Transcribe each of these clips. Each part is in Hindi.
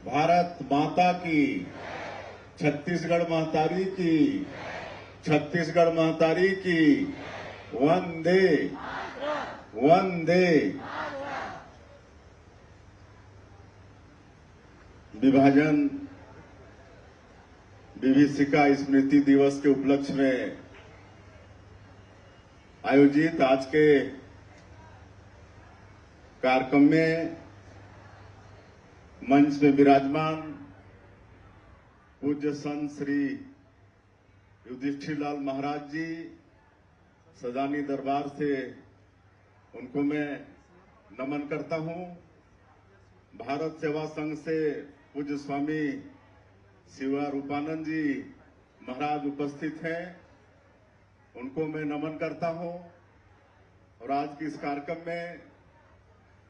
भारत माता की, छत्तीसगढ़ महतारी की, छत्तीसगढ़ महतारी की, वंदे वंदे। विभाजन विभीषिका स्मृति दिवस के उपलक्ष्य में आयोजित आज के कार्यक्रम में मंच में विराजमान पूज्य संत श्री युधिष्ठिर लाल महाराज जी, सदानी दरबार से उनको मैं नमन करता हूं। भारत सेवा संघ से पूज्य स्वामी शिवा रूपानंद जी महाराज उपस्थित हैं, उनको मैं नमन करता हूं। और आज की इस कार्यक्रम में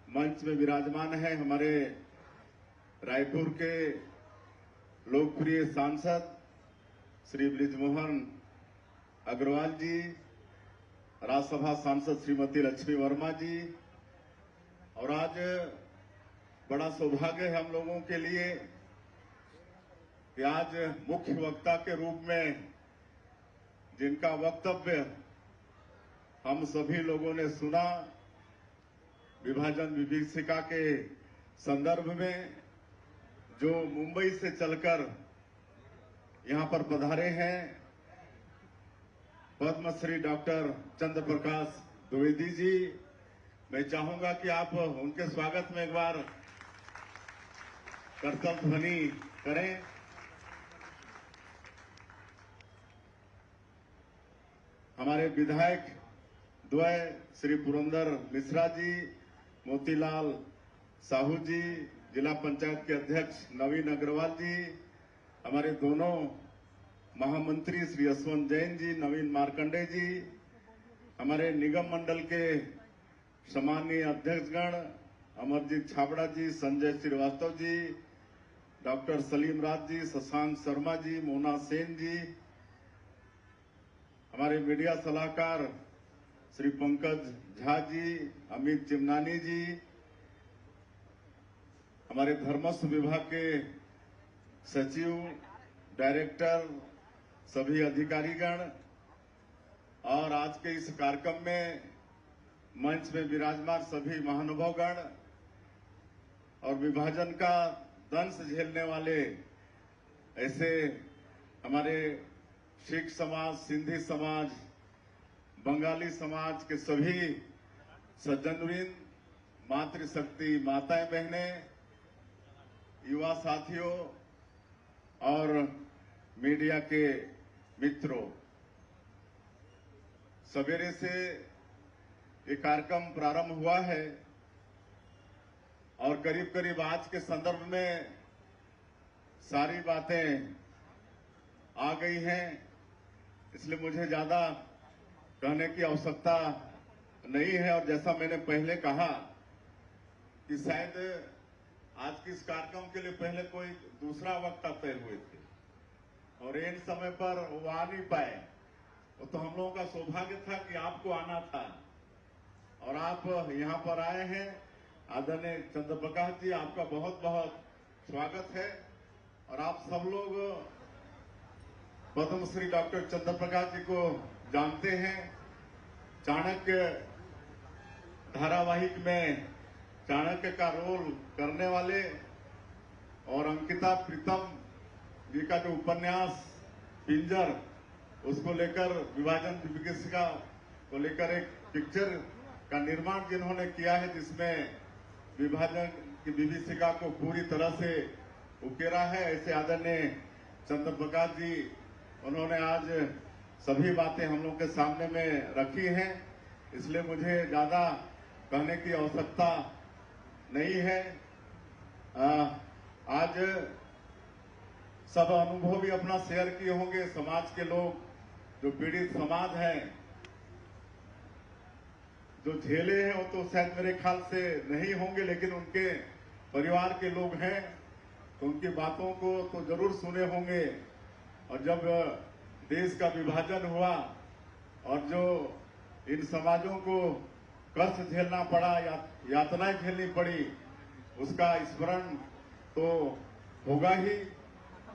मंच में विराजमान है हमारे रायपुर के लोकप्रिय सांसद श्री बृजमोहन अग्रवाल जी, राज्यसभा सांसद श्रीमती लक्ष्मी वर्मा जी। और आज बड़ा सौभाग्य है हम लोगों के लिए कि आज मुख्य वक्ता के रूप में जिनका वक्तव्य हम सभी लोगों ने सुना, विभाजन विभीषिका के संदर्भ में, जो मुंबई से चलकर यहां पर पधारे हैं, पद्मश्री डॉक्टर चंद्र प्रकाश द्विवेदी जी। मैं चाहूंगा कि आप उनके स्वागत में एक बार करतल ध्वनि करें। हमारे विधायक द्वय श्री पुरंदर मिश्रा जी, मोतीलाल साहू जी, जिला पंचायत के अध्यक्ष नवीन अग्रवाल जी, हमारे दोनों महामंत्री श्री यशवंत जैन जी, नवीन मार्कंडे जी, हमारे निगम मंडल के सम्मानीय अध्यक्षगण अमरजीत छाबड़ा जी, संजय श्रीवास्तव जी, डॉक्टर सलीम राज जी, शशांक शर्मा जी, मोना सेन जी, हमारे मीडिया सलाहकार श्री पंकज झा जी, अमित चिमनानी जी, हमारे धर्मस्व विभाग के सचिव, डायरेक्टर, सभी अधिकारीगण, और आज के इस कार्यक्रम में मंच में विराजमान सभी महानुभावगण और विभाजन का दंश झेलने वाले ऐसे हमारे सिख समाज, सिंधी समाज, बंगाली समाज के सभी सज्जनवृंद, मातृशक्ति माताएं बहनें, युवा साथियों और मीडिया के मित्रों, सवेरे से ये कार्यक्रम प्रारंभ हुआ है और करीब करीब आज के संदर्भ में सारी बातें आ गई हैं, इसलिए मुझे ज्यादा कहने की आवश्यकता नहीं है। और जैसा मैंने पहले कहा कि शायद आज के इस कार्यक्रम के लिए पहले कोई दूसरा वक्ता तय हुए थे और इन समय पर वो आ नहीं पाए, तो हम लोगों का सौभाग्य था कि आपको आना था और आप यहां पर आए हैं। आदरणीय चंद्र प्रकाश जी, आपका बहुत बहुत स्वागत है। और आप सब लोग पद्मश्री डॉक्टर चंद्र प्रकाश जी को जानते हैं। चाणक्य धारावाहिक में चाणक्य का रोल करने वाले और अंकिता प्रीतम जी का जो उपन्यास पिंजर, उसको लेकर विभाजन विभीषिका को लेकर एक पिक्चर का निर्माण जिन्होंने किया है, जिसमें विभाजन की विभीषिका को पूरी तरह से उकेरा है, ऐसे आदरणीय चंद्र प्रकाश जी, उन्होंने आज सभी बातें हम लोग के सामने में रखी हैं। इसलिए मुझे ज्यादा कहने की आवश्यकता नहीं है। आज सब अनुभव भी अपना शेयर किए होंगे। समाज के लोग, जो पीड़ित समाज है, जो झेले हैं, वो तो शायद मेरे ख्याल से नहीं होंगे, लेकिन उनके परिवार के लोग हैं तो उनकी बातों को तो जरूर सुने होंगे। और जब देश का विभाजन हुआ और जो इन समाजों को कष्ट झेलना पड़ा, यातनाएं झेलनी पड़ी, उसका स्मरण तो होगा ही।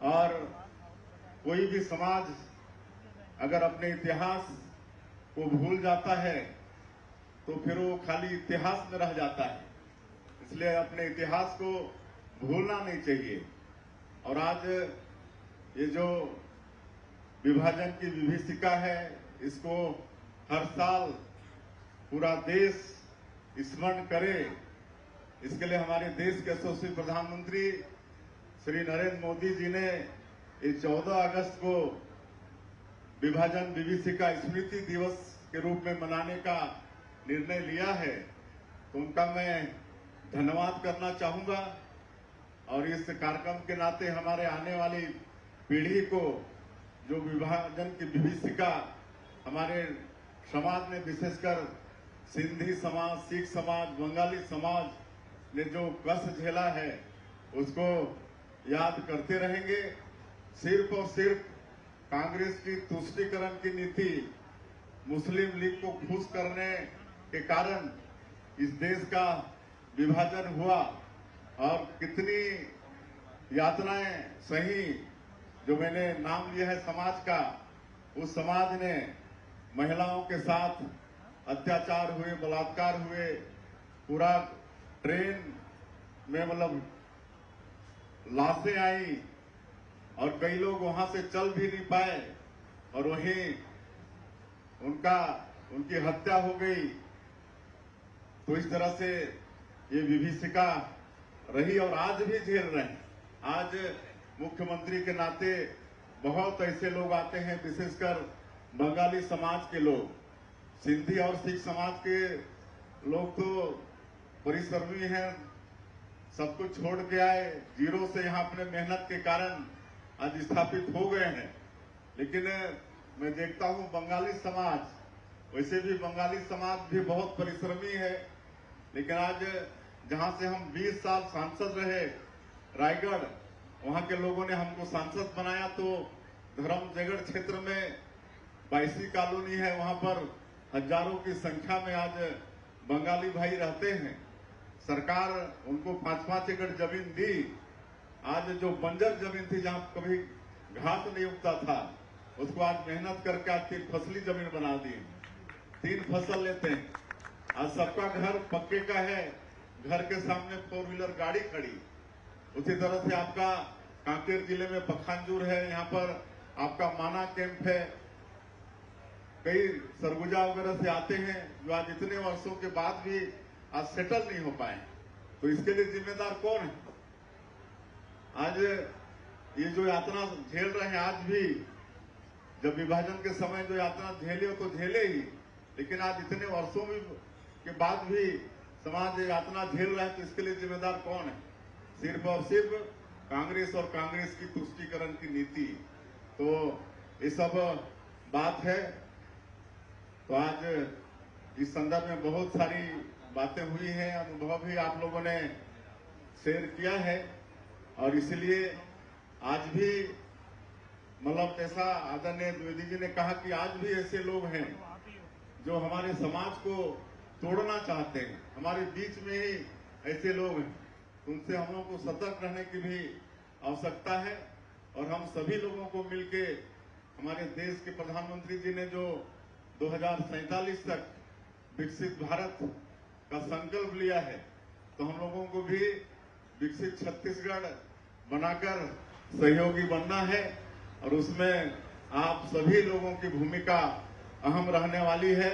और कोई भी समाज अगर अपने इतिहास को भूल जाता है तो फिर वो खाली इतिहास में रह जाता है। इसलिए अपने इतिहास को भूलना नहीं चाहिए। और आज ये जो विभाजन की विभीषिका है, इसको हर साल पूरा देश स्मरण करे, इसके लिए हमारे देश के यशस्वी प्रधानमंत्री श्री नरेंद्र मोदी जी ने इस 14 अगस्त को विभाजन विभीषिका स्मृति दिवस के रूप में मनाने का निर्णय लिया है। तो उनका मैं धन्यवाद करना चाहूंगा। और इस कार्यक्रम के नाते हमारे आने वाली पीढ़ी को जो विभाजन की विभीषिका हमारे समाज में, विशेषकर सिंधी समाज, सिख समाज, बंगाली समाज ने जो कष्ट झेला है, उसको याद करते रहेंगे। सिर्फ और सिर्फ कांग्रेस की तुष्टीकरण की नीति, मुस्लिम लीग को खुश करने के कारण इस देश का विभाजन हुआ। और कितनी यातनाएं सही, जो मैंने नाम लिया है समाज का, उस समाज ने महिलाओं के साथ अत्याचार हुए, बलात्कार हुए, पूरा ट्रेन में मतलब लाशें आई और कई लोग वहां से चल भी नहीं पाए और वहीं उनकी हत्या हो गई। तो इस तरह से ये विभीषिका रही और आज भी झेल रहे हैं। आज मुख्यमंत्री के नाते बहुत ऐसे लोग आते हैं, विशेषकर बंगाली समाज के लोग, सिंधी और सिख समाज के लोग तो परिश्रमी हैं, सब कुछ छोड़ के आए, जीरो से यहाँ अपने मेहनत के कारण आज स्थापित हो गए हैं। लेकिन मैं देखता हूँ बंगाली समाज, वैसे भी बंगाली समाज भी बहुत परिश्रमी है, लेकिन आज जहां से हम 20 साल सांसद रहे रायगढ़, वहां के लोगों ने हमको सांसद बनाया। तो धर्मजयगढ़ क्षेत्र में 22 कॉलोनी है, वहां पर हजारों की संख्या में आज बंगाली भाई रहते हैं। सरकार उनको 5-5 एकड़ जमीन दी। आज जो बंजर जमीन थी, जहां कभी घास नहीं उगता था, उसको आज मेहनत करके आज 3 फसली जमीन बना दी। 3 फसल लेते हैं। आज सबका घर पक्के का है, घर के सामने 4 व्हीलर गाड़ी खड़ी। उसी तरह से आपका कांकेर जिले में पखानजूर है, यहाँ पर आपका माना कैंप है। कई सरगुजा वगैरह से आते हैं जो आज इतने वर्षों के बाद भी आज सेटल नहीं हो पाए। तो इसके लिए जिम्मेदार कौन है? आज ये जो यातना झेल रहे हैं, आज भी जब विभाजन के समय जो यातना झेले हो तो झेले ही, लेकिन आज इतने वर्षों के बाद भी समाज यातना झेल रहा है। तो इसके लिए जिम्मेदार कौन है? सिर्फ और सिर्फ कांग्रेस और कांग्रेस की तुष्टीकरण की नीति। तो ये सब बात है। तो आज इस संदर्भ में बहुत सारी बातें हुई हैं, अनुभव भी आप लोगों ने शेयर किया है। और इसलिए आज भी मतलब जैसा आदरणीय द्विवेदी जी ने कहा कि आज भी ऐसे लोग हैं जो हमारे समाज को तोड़ना चाहते हैं। हमारे बीच में ही ऐसे लोग हैं, उनसे हम लोगों को सतर्क रहने की भी आवश्यकता है। और हम सभी लोगों को मिलके, हमारे देश के प्रधानमंत्री जी ने जो 2047 तक विकसित भारत का संकल्प लिया है, तो हम लोगों को भी विकसित छत्तीसगढ़ बनाकर सहयोगी बनना है। और उसमें आप सभी लोगों की भूमिका अहम रहने वाली है।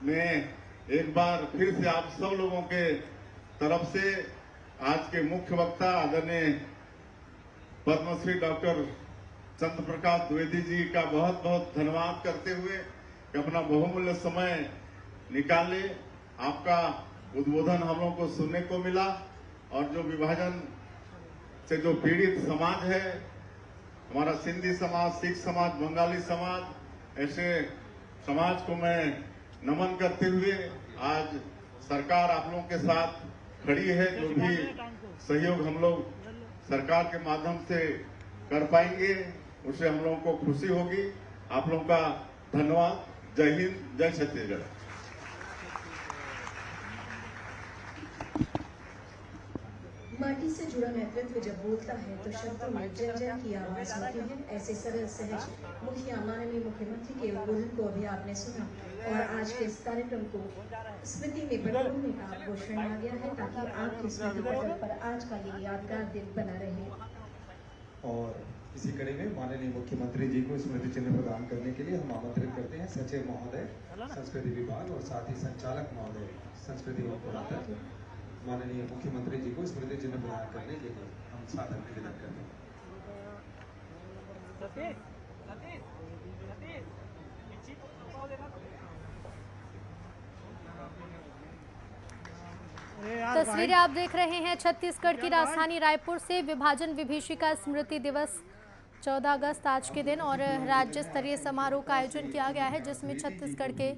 मैं एक बार फिर से आप सब लोगों के तरफ से आज के मुख्य वक्ता आदरणीय पद्मश्री डॉक्टर चंद्र प्रकाश द्विवेदी जी का बहुत बहुत धन्यवाद करते हुए कि अपना बहुमूल्य समय निकाले। आपका उद्बोधन हम लोगों को सुनने को मिला। और जो विभाजन से जो पीड़ित समाज है, हमारा सिंधी समाज, सिख समाज, बंगाली समाज, ऐसे समाज को मैं नमन करते हुए आज सरकार आप लोगों के साथ खड़ी है। जो भी सहयोग हम लोग सरकार के माध्यम से कर पाएंगे, उससे हम लोगों को खुशी होगी। आप लोगों का धन्यवाद। जय हिंद, जय छत्तीसगढ़। माटी से जुड़ा नेतृत्व जब बोलता है तो शब्दों में जन जन की आवाज होती है। ऐसे सरल सहज मुखिया माननीय मुख्यमंत्री के उद्बोधन को अभी आपने सुना और आज के इस कार्यक्रम को स्मृति में बटोरने का आपको क्षण आ गया है ताकि आपकी स्मृति पटल पर आज का ये यादगार दिन बना रहे। और इसी कड़ी में माननीय मुख्यमंत्री जी को स्मृति चिन्ह प्रदान करने के लिए हम आमंत्रित करते हैं सचिव महोदय संस्कृति विभाग और साथ ही संचालक महोदय संस्कृति एवं पुरातत्व माननीय मुख्यमंत्री जी को स्मृति चिन्ह प्रदान करने के लिए हम सादर निवेदन करते हैं। तस्वीरें आप देख रहे हैं छत्तीसगढ़ की राजधानी रायपुर से। विभाजन विभीषिका स्मृति दिवस 14 अगस्त आज के दिन और राज्य स्तरीय समारोह का आयोजन किया गया है जिसमें छत्तीसगढ़ के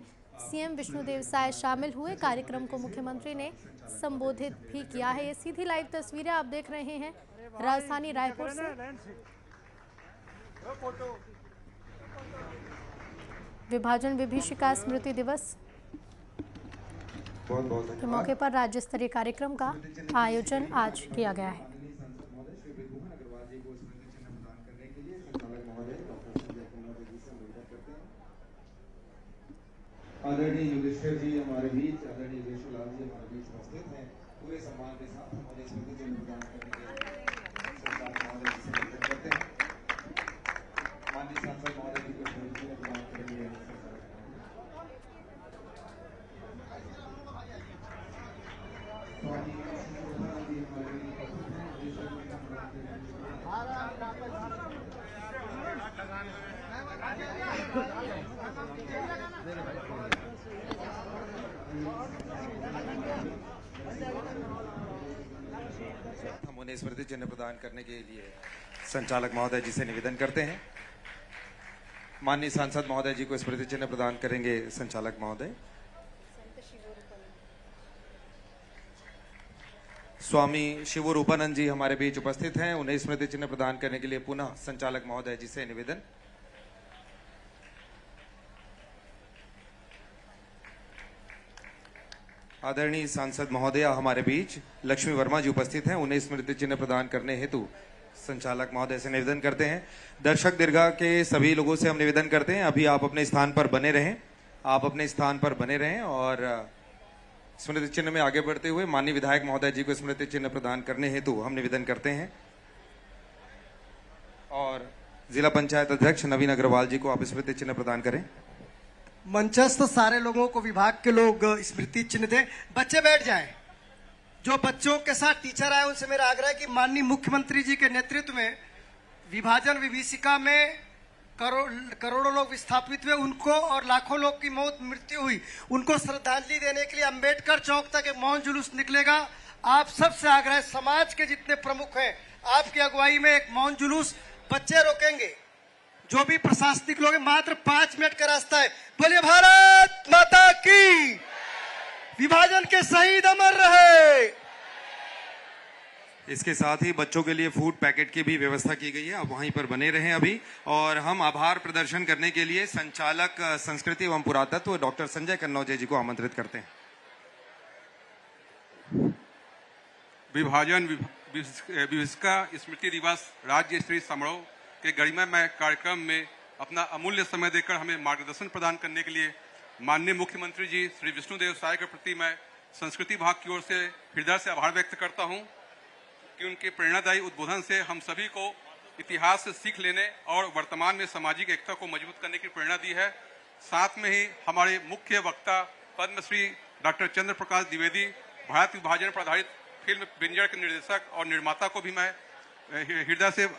सीएम विष्णुदेव साय शामिल हुए। कार्यक्रम को मुख्यमंत्री ने संबोधित भी किया है। ये सीधी लाइव तस्वीरें आप देख रहे हैं राजधानी रायपुर से। विभाजन विभीषिका स्मृति दिवस के मौके पर राज्य स्तरीय कार्यक्रम का आयोजन आज किया गया है। आदरणीय योगेश्वर जी हमारे बीच, आदरणीय योगेश्वर लाल जी हमारे बीच उपस्थित हैं। पूरे सम्मान के साथ हमारे स्मृति चिन्ह प्रदान करने के लिए करते हैं। माननीय सांसद महोदय जी को स्मृति चिन्ह प्रदान करेंगे। हम उन्हें स्मृति चिन्ह प्रदान करने के लिए संचालक महोदय जी से निवेदन करते हैं। माननीय सांसद महोदय जी को स्मृति चिन्ह प्रदान करेंगे संचालक महोदय। स्वामी शिवरूपानंद जी हमारे बीच उपस्थित हैं। उन्हें स्मृति चिन्ह प्रदान करने के लिए पुनः संचालक महोदय जी से निवेदन। आदरणीय सांसद महोदय हमारे बीच लक्ष्मी वर्मा जी उपस्थित हैं। उन्हें स्मृति चिन्ह प्रदान करने हेतु संचालक महोदय से निवेदन करते हैं। दर्शक दीर्घा के सभी लोगों से हम निवेदन करते हैं अभी आप अपने स्थान पर बने रहें। आप अपने स्थान पर बने रहें और स्मृति चिन्ह में आगे बढ़ते हुए माननीय विधायक महोदय जी को स्मृति चिन्ह प्रदान करने हेतु हम निवेदन करते हैं। और जिला पंचायत अध्यक्ष नवीन अग्रवाल जी को आप स्मृति चिन्ह प्रदान करें। मंचस्थ सारे लोगों को विभाग के लोग स्मृति चिन्ह दें। बच्चे बैठ जाएं। जो बच्चों के साथ टीचर आए उनसे मेरा आग्रह है कि माननीय मुख्यमंत्री जी के नेतृत्व में विभाजन विभीषिका में करोड़ों लोग विस्थापित हुए, उनको और लाखों लोग की मृत्यु हुई, उनको श्रद्धांजलि देने के लिए अंबेडकर चौक तक एक मौन जुलूस निकलेगा। आप सबसे आग्रह है, समाज के जितने प्रमुख हैं आपकी अगुवाई में एक मौन जुलूस बच्चे रोकेंगे। जो भी प्रशासनिक लोग हैं, मात्र 5 मिनट का रास्ता है। बोलिए भारत माता की। विभाजन के शहीद अमर रहे। इसके साथ ही बच्चों के लिए फूड पैकेट की भी व्यवस्था की गई है। आप वहीं पर बने रहें अभी। और हम आभार प्रदर्शन करने के लिए संचालक संस्कृति एवं पुरातत्व डॉक्टर संजय कन्नौजे जी को आमंत्रित करते हैं। विभाजन विभीषिका स्मृति दिवस राज्य स्तरीय समारोह के गरिमामय कार्यक्रम में अपना अमूल्य समय देकर हमें मार्गदर्शन प्रदान करने के लिए माननीय मुख्यमंत्री जी श्री विष्णुदेव साय के प्रति मैं संस्कृति विभाग की ओर से हृदय से आभार व्यक्त करता हूं कि उनके प्रेरणादायी उद्बोधन से हम सभी को इतिहास से सीख लेने और वर्तमान में सामाजिक एकता को मजबूत करने की प्रेरणा दी है। साथ में ही हमारे मुख्य वक्ता पद्मश्री डॉक्टर चंद्र प्रकाश द्विवेदी, भारत विभाजन पर आधारित फिल्म बिंजर के निर्देशक और निर्माता को भी मैं हृदय से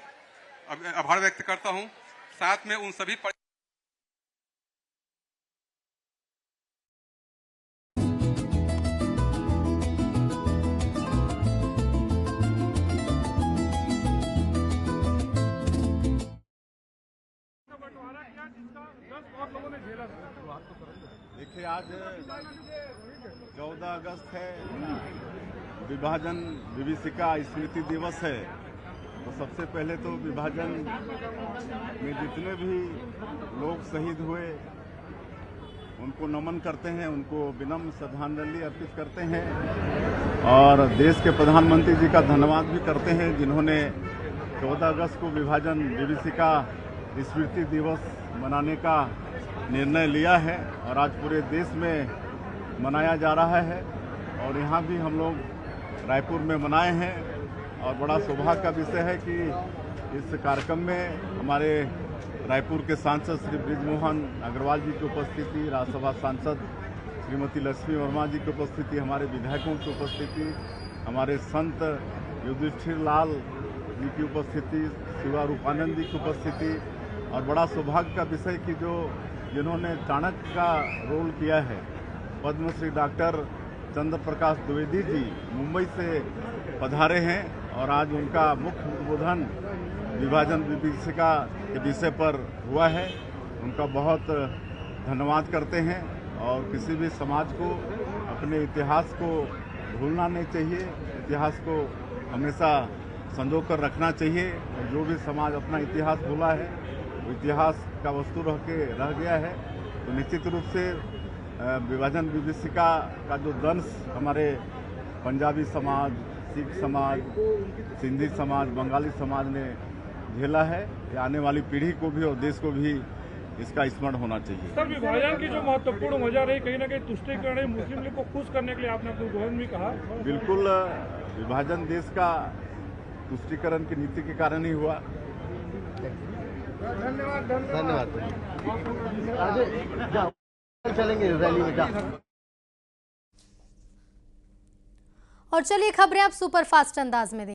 आभार व्यक्त करता हूं। साथ में उन सभी देखिए आज 14 अगस्त है, विभाजन विभीषिका स्मृति दिवस है। तो सबसे पहले तो विभाजन में जितने भी लोग शहीद हुए उनको नमन करते हैं, उनको विनम्र श्रद्धांजलि अर्पित करते हैं और देश के प्रधानमंत्री जी का धन्यवाद भी करते हैं जिन्होंने 14 अगस्त को विभाजन विभीषिका स्मृति दिवस मनाने का निर्णय लिया है और आज पूरे देश में मनाया जा रहा है और यहाँ भी हम लोग रायपुर में मनाए हैं और बड़ा सौभाग्य का विषय है कि इस कार्यक्रम में हमारे रायपुर के सांसद श्री बृजमोहन अग्रवाल जी की उपस्थिति, राज्यसभा सांसद श्रीमती लक्ष्मी वर्मा जी की उपस्थिति, हमारे विधायकों की उपस्थिति, हमारे संत युधिष्ठिर लाल जी की उपस्थिति, शिवा रूपानंद जी की उपस्थिति और बड़ा सौभाग्य का विषय कि जिन्होंने चाणक्य का रोल किया है, पद्मश्री डॉक्टर चंद्र प्रकाश द्विवेदी जी मुंबई से पधारे हैं और आज उनका मुख्य उद्बोधन विभाजन विभीषिका के विषय पर हुआ है। उनका बहुत धन्यवाद करते हैं और किसी भी समाज को अपने इतिहास को भूलना नहीं चाहिए, इतिहास को हमेशा संजो कर रखना चाहिए और जो भी समाज अपना इतिहास भूला है, वो इतिहास का वस्तु रह गया है, तो निश्चित रूप से विभाजन विभीषिका का जो दंश हमारे पंजाबी समाज, सिख समाज, सिंधी समाज, बंगाली समाज ने झेला है, ये आने वाली पीढ़ी को भी और देश को भी इसका स्मरण होना चाहिए। सर, विभाजन की जो महत्वपूर्ण वजह रही, कहीं ना कहीं तुष्टीकरण मुस्लिम लीग को खुश करने के लिए आपने अपने उद्बोधन में कहा। बिल्कुल, विभाजन देश का तुष्टीकरण की नीति के कारण ही हुआ। धन्यवाद। चलेंगे रैली में जा। और चलिए खबरें आप सुपर फास्ट अंदाज में देखें।